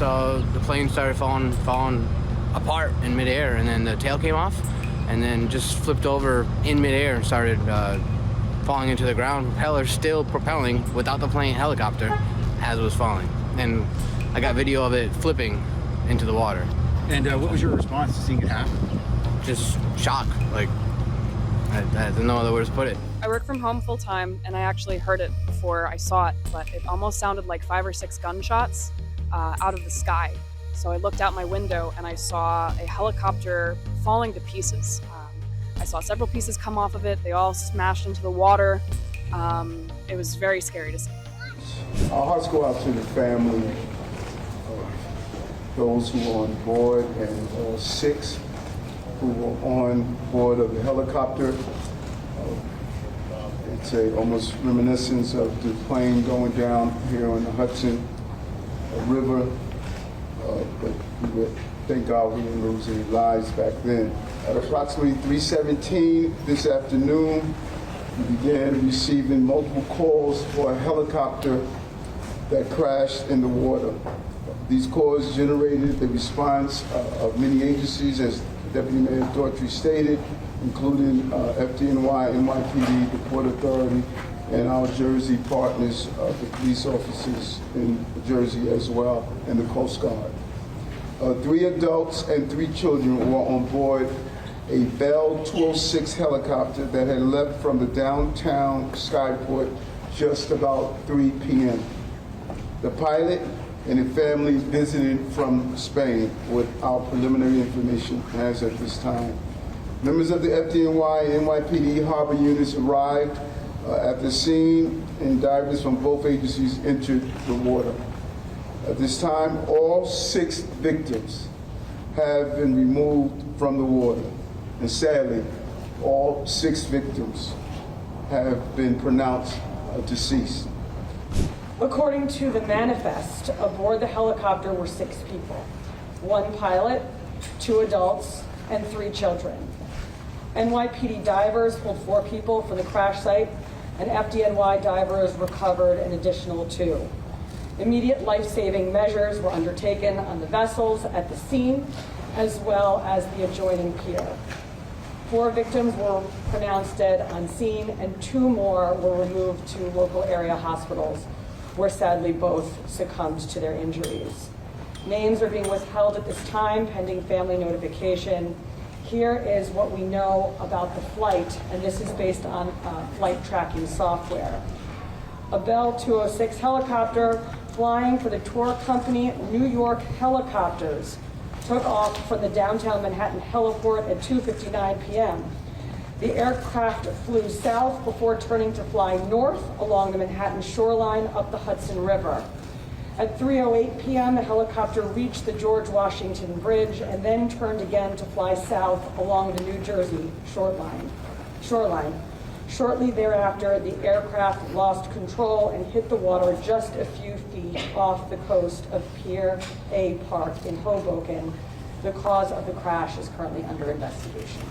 saw the plane started falling apart in midair, and then the tail came off, and then just flipped over in midair and started falling into the ground. Propeller still propelling without the plane helicopter as it was falling, and I got video of it flipping into the water. And what was your response to seeing it happen? Just shock. Like, I have no other words to put it. I work from home full time, and I actually heard it before I saw it, but it almost sounded like 5 or 6 gunshots out of the sky. So I looked out my window and I saw a helicopter falling to pieces. I saw several pieces come off of it. They all smashed into the water. It was very scary to see. Our hearts go out to the family of those who were on board and all 6 who were on board of the helicopter. It's almost reminiscence of the plane going down here on the Hudson River. But thank God we didn't lose any lives back then. At approximately 3:17 this afternoon, we began receiving multiple calls for a helicopter that crashed in the water. These calls generated the response of many agencies, as Deputy Mayor Daughtry stated, including FDNY, NYPD, the Port Authority, and our Jersey partners, the police officers in Jersey as well, and the Coast Guard. 3 adults and 3 children were on board a Bell 206 helicopter that had left from the downtown Skyport just about 3 p.m. The pilot and a family visited from Spain, with our preliminary information as at this time. Members of the FDNY and NYPD harbor units arrived at the scene, and divers from both agencies entered the water. At this time, all 6 victims have been removed from the water, and sadly, all 6 victims have been pronounced deceased. According to the manifest, aboard the helicopter were 6 people: 1 pilot, 2 adults, and 3 children. NYPD divers pulled 4 people from the crash site, and FDNY divers recovered an additional 2. Immediate life-saving measures were undertaken on the vessels at the scene, as well as the adjoining pier. 4 victims were pronounced dead on scene, and 2 more were removed to local area hospitals, where sadly both succumbed to their injuries. Names are being withheld at this time, pending family notification. Here is what we know about the flight, and this is based on flight tracking software. A Bell 206 helicopter flying for the tour company New York Helicopters took off from the downtown Manhattan heliport at 2:59 p.m. The aircraft flew south before turning to fly north along the Manhattan shoreline up the Hudson River. At 3:08 p.m., the helicopter reached the George Washington Bridge and then turned again to fly south along the New Jersey shoreline. Shortly thereafter, the aircraft lost control and hit the water just a few feet off the coast of Pier A Park in Hoboken. The cause of the crash is currently under investigation.